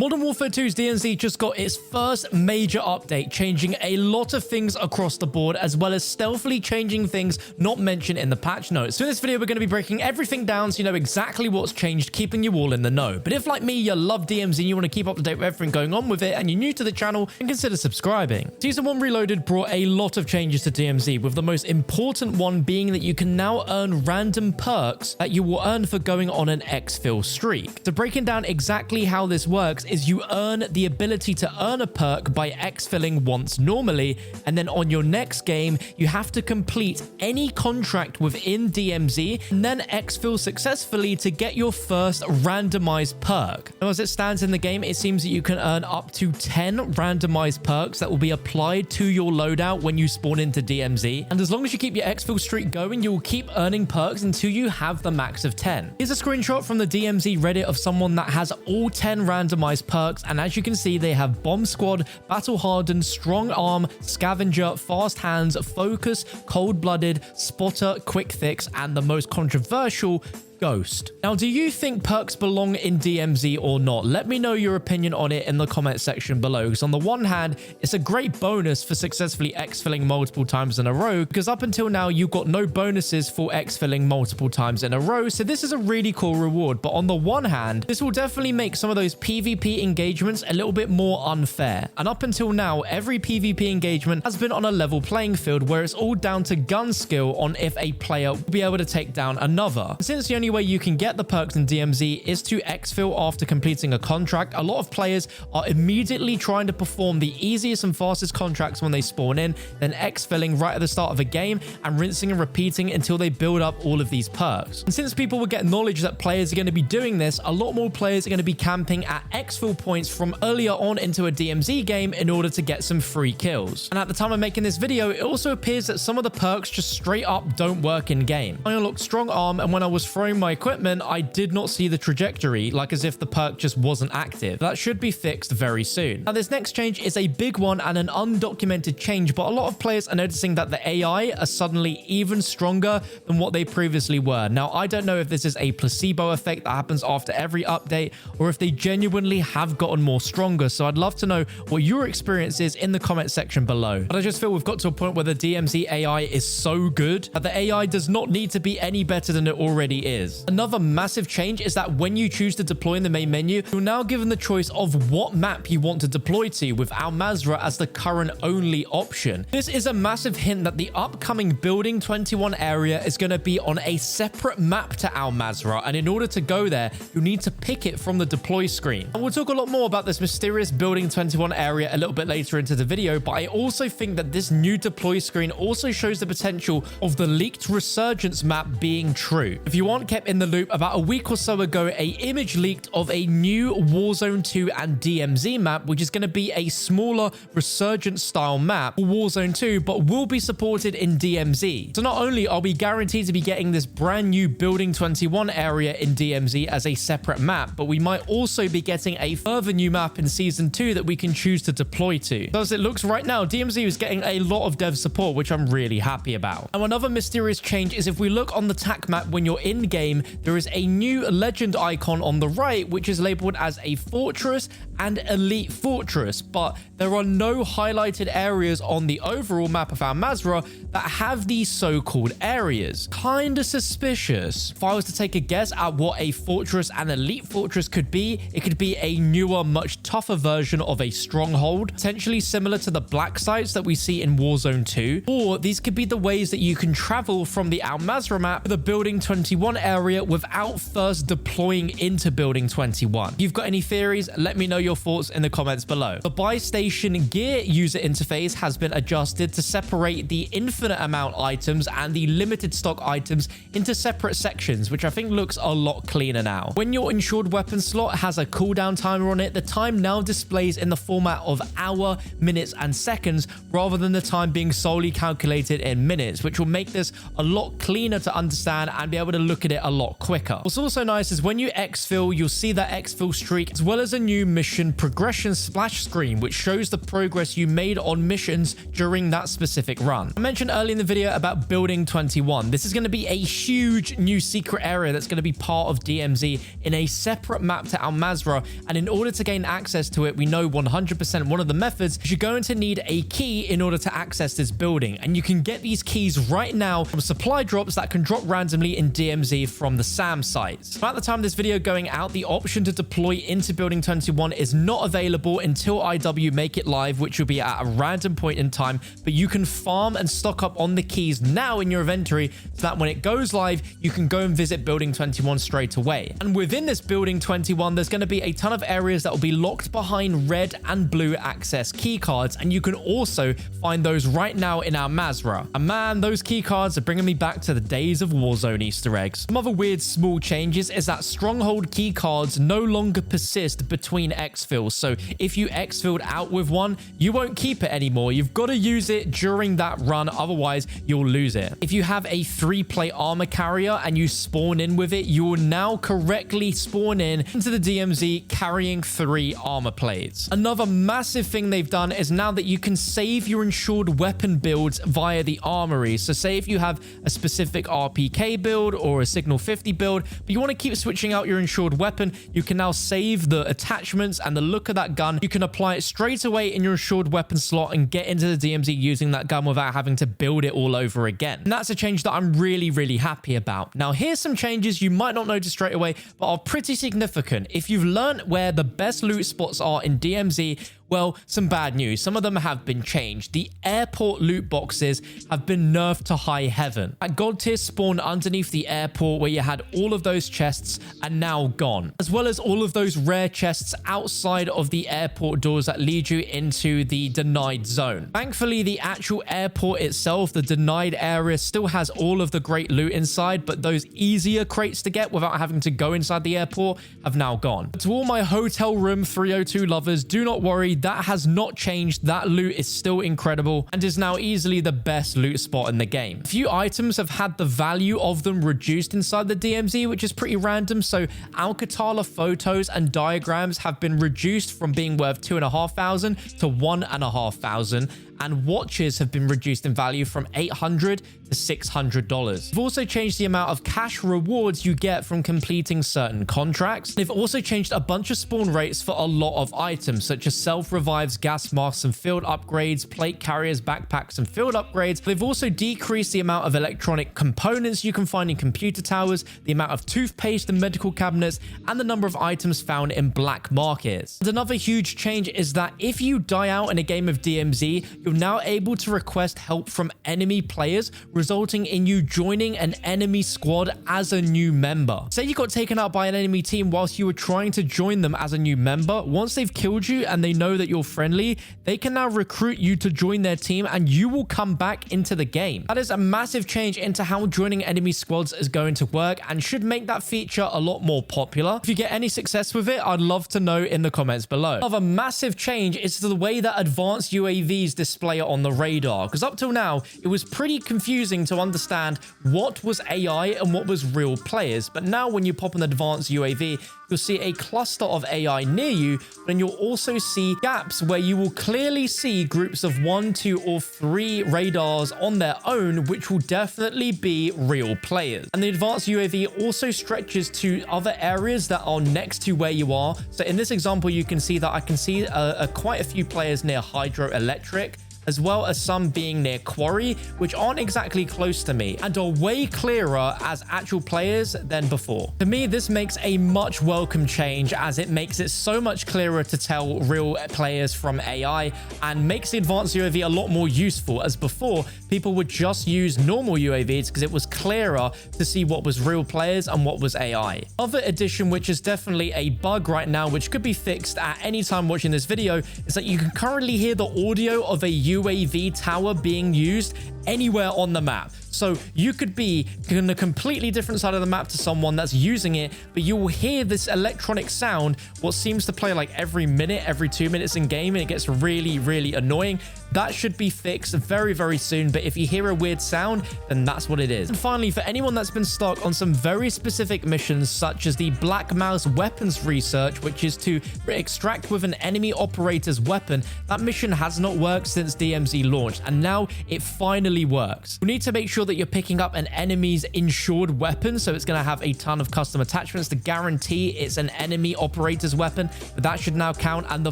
Modern Warfare 2's DMZ just got its first major update, changing a lot of things across the board, as well as stealthily changing things not mentioned in the patch notes. So in this video, we're going to be breaking everything down so you know exactly what's changed, keeping you all in the know. But if, like me, you love DMZ and you want to keep up to date with everything going on with it, and you're new to the channel, then consider subscribing. Season 1 Reloaded brought a lot of changes to DMZ, with the most important one being that you can now earn random perks that you will earn for going on an exfil streak. So breaking down exactly how this works is you earn the ability to earn a perk by exfilling once normally, and then on your next game, you have to complete any contract within DMZ and then exfil successfully to get your first randomized perk. Now, as it stands in the game, it seems that you can earn up to 10 randomized perks that will be applied to your loadout when you spawn into DMZ. And as long as you keep your exfil streak going, you will keep earning perks until you have the max of 10. Here's a screenshot from the DMZ Reddit of someone that has all 10 randomized perks, and as you can see, they have Bomb Squad, Battle Hardened, Strong Arm, Scavenger, Fast Hands, Focus, Cold-Blooded, Spotter, Quick Fix, and the most controversial, Ghost. Now, do you think perks belong in DMZ or not? Let me know your opinion on it in the comment section below, because on the one hand, it's a great bonus for successfully exfilling multiple times in a row, because up until now, you got no bonuses for exfilling multiple times in a row, so this is a really cool reward. But on the one hand, this will definitely make some of those PvP engagements a little bit more unfair. And up until now, every PvP engagement has been on a level playing field where it's all down to gun skill on if a player will be able to take down another. And since the only way you can get the perks in DMZ is to exfil after completing a contract, a lot of players are immediately trying to perform the easiest and fastest contracts when they spawn in, then exfilling right at the start of a game and rinsing and repeating until they build up all of these perks. And since people will get knowledge that players are going to be doing this, a lot more players are going to be camping at exfil points from earlier on into a DMZ game in order to get some free kills. And at the time of making this video, it also appears that some of the perks just straight up don't work in game. I unlocked Strong Arm, and when I was throwing my equipment, I did not see the trajectory, like as if the perk just wasn't active. That should be fixed very soon. Now, this next change is a big one and an undocumented change, but a lot of players are noticing that the AI are suddenly even stronger than what they previously were. Now, I don't know if this is a placebo effect that happens after every update, or if they genuinely have gotten more stronger, so I'd love to know what your experience is in the comment section below. But I just feel we've got to a point where the DMZ AI is so good that the AI does not need to be any better than it already is. Another massive change is that when you choose to deploy in the main menu, you're now given the choice of what map you want to deploy to, with Al Mazrah as the current only option. This is a massive hint that the upcoming Building 21 area is going to be on a separate map to Al Mazrah, and in order to go there, you need to pick it from the deploy screen. And we'll talk a lot more about this mysterious Building 21 area a little bit later into the video, but I also think that this new deploy screen also shows the potential of the leaked Resurgence map being true. If you aren't kept in the loop, about a week or so ago, a image leaked of a new Warzone 2 and DMZ map, which is going to be a smaller Resurgence style map for Warzone 2, but will be supported in DMZ. So not only are we guaranteed to be getting this brand new Building 21 area in DMZ as a separate map, but we might also be getting a further new map in Season 2 that we can choose to deploy to. So as it looks right now, DMZ is getting a lot of dev support, which I'm really happy about. And another mysterious change is if we look on the TAC map when you're in game, there is a new legend icon on the right, which is labeled as a fortress and elite fortress, but there are no highlighted areas on the overall map of Al Mazrah that have these so-called areas. Kinda suspicious. If I was to take a guess at what a fortress and elite fortress could be, it could be a newer, much tougher version of a stronghold, potentially similar to the black sites that we see in Warzone 2, or these could be the ways that you can travel from the Al Mazrah map to the Building 21 area without first deploying into Building 21. If you've got any theories, let me know your thoughts in the comments below. The buy station gear user interface has been adjusted to separate the infinite amount items and the limited stock items into separate sections, which I think looks a lot cleaner now. When your insured weapon slot has a cooldown timer on it, the time now displays in the format of hour, minutes, and seconds, rather than the time being solely calculated in minutes, which will make this a lot cleaner to understand and be able to look at it a lot quicker. What's also nice is when you exfil, you'll see that exfil streak as well as a new mission progression splash screen, which shows the progress you made on missions during that specific run. I mentioned earlier in the video about building 21. This is going to be a huge new secret area that's going to be part of DMZ in a separate map to Al Mazrah, and in order to gain access to it, we know 100% one of the methods is you're going to need a key in order to access this building, and you can get these keys right now from supply drops that can drop randomly in DMZ from the SAM sites. At the time of this video going out, the option to deploy into building 21 is not available until IW make it live, which will be at a random point in time, but you can farm and stock up on the keys now in your inventory so that when it goes live, you can go and visit building 21 straight away. And within this building 21, there's going to be a ton of areas that will be locked behind red and blue access key cards, and you can also find those right now in Al Mazrah. And man, those key cards are bringing me back to the days of Warzone Easter eggs. Some other weird small changes is that stronghold key cards no longer persist between exfils. So if you exfilled out with one, you won't keep it anymore. You've got to use it during that run, otherwise you'll lose it. If you have a 3-plate armor carrier and you spawn in with it, you will now correctly spawn in into the DMZ carrying 3 armor plates. Another massive thing they've done is now that you can save your insured weapon builds via the armory. So say if you have a specific RPK build or a Signal 50 build, but you want to keep switching out your insured weapon, you can now save the attachments and the look of that gun. You can apply it straight away in your insured weapon slot and get into the DMZ using that gun without having to build it all over again. And that's a change that I'm really happy about. Now, here's some changes you might not notice straight away, but are pretty significant. If you've learned where the best loot spots are in DMZ, well, some bad news. Some of them have been changed. The airport loot boxes have been nerfed to high heaven. At God tier spawn underneath the airport where you had all of those chests are now gone, as well as all of those rare chests outside of the airport doors that lead you into the denied zone. Thankfully, the actual airport itself, the denied area, still has all of the great loot inside, but those easier crates to get without having to go inside the airport have now gone. But to all my hotel room 302 lovers, do not worry. That has not changed. That loot is still incredible and is now easily the best loot spot in the game. A few items have had the value of them reduced inside the DMZ, which is pretty random. So Alcatala photos and diagrams have been reduced from being worth 2,500 to 1,500. And watches have been reduced in value from $800 to $600. They've also changed the amount of cash rewards you get from completing certain contracts. They've also changed a bunch of spawn rates for a lot of items, such as self-revives, gas masks and field upgrades, plate carriers, backpacks and field upgrades. They've also decreased the amount of electronic components you can find in computer towers, the amount of toothpaste and medical cabinets, and the number of items found in black markets. And another huge change is that if you die out in a game of DMZ, you're now able to request help from enemy players, resulting in you joining an enemy squad as a new member. Say you got taken out by an enemy team whilst you were trying to join them as a new member. Once they've killed you and they know that you're friendly, they can now recruit you to join their team and you will come back into the game. That is a massive change into how joining enemy squads is going to work and should make that feature a lot more popular. If you get any success with it, I'd love to know in the comments below. Another massive change is to the way that advanced UAVs display on the radar, because up till now it was pretty confusing to understand what was AI and what was real players. But now when you pop an advanced UAV, you'll see a cluster of AI near you, but then you'll also see gaps where you will clearly see groups of 1, 2 or 3 radars on their own, which will definitely be real players. And the advanced UAV also stretches to other areas that are next to where you are. So in this example, you can see that I can see quite a few players near hydroelectric, as well as some being near quarry, which aren't exactly close to me and are way clearer as actual players than before. To me, this makes a much welcome change, as it makes it so much clearer to tell real players from AI and makes the advanced UAV a lot more useful, as before people would just use normal UAVs because it was clearer to see what was real players and what was AI. Other addition, which is definitely a bug right now, which could be fixed at any time watching this video, is that you can currently hear the audio of a UAV tower being used anywhere on the map. So you could be in a completely different side of the map to someone that's using it, but you will hear this electronic sound, what seems to play like every minute, every 2 minutes in game, and it gets really, really annoying. That should be fixed very, very soon. But if you hear a weird sound, then that's what it is. And finally, for anyone that's been stuck on some very specific missions, such as the Black Mouse weapons research, which is to extract with an enemy operator's weapon, that mission has not worked since DMZ launched, and now it finally works. You need to make sure that you're picking up an enemy's insured weapon, so it's going to have a ton of custom attachments to guarantee it's an enemy operator's weapon, but that should now count. And the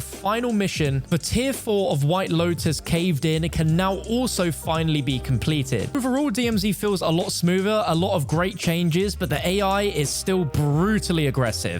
final mission for tier 4 of White Lotus Caved In can now also finally be completed. Overall, DMZ feels a lot smoother, a lot of great changes, but the AI is still brutally aggressive.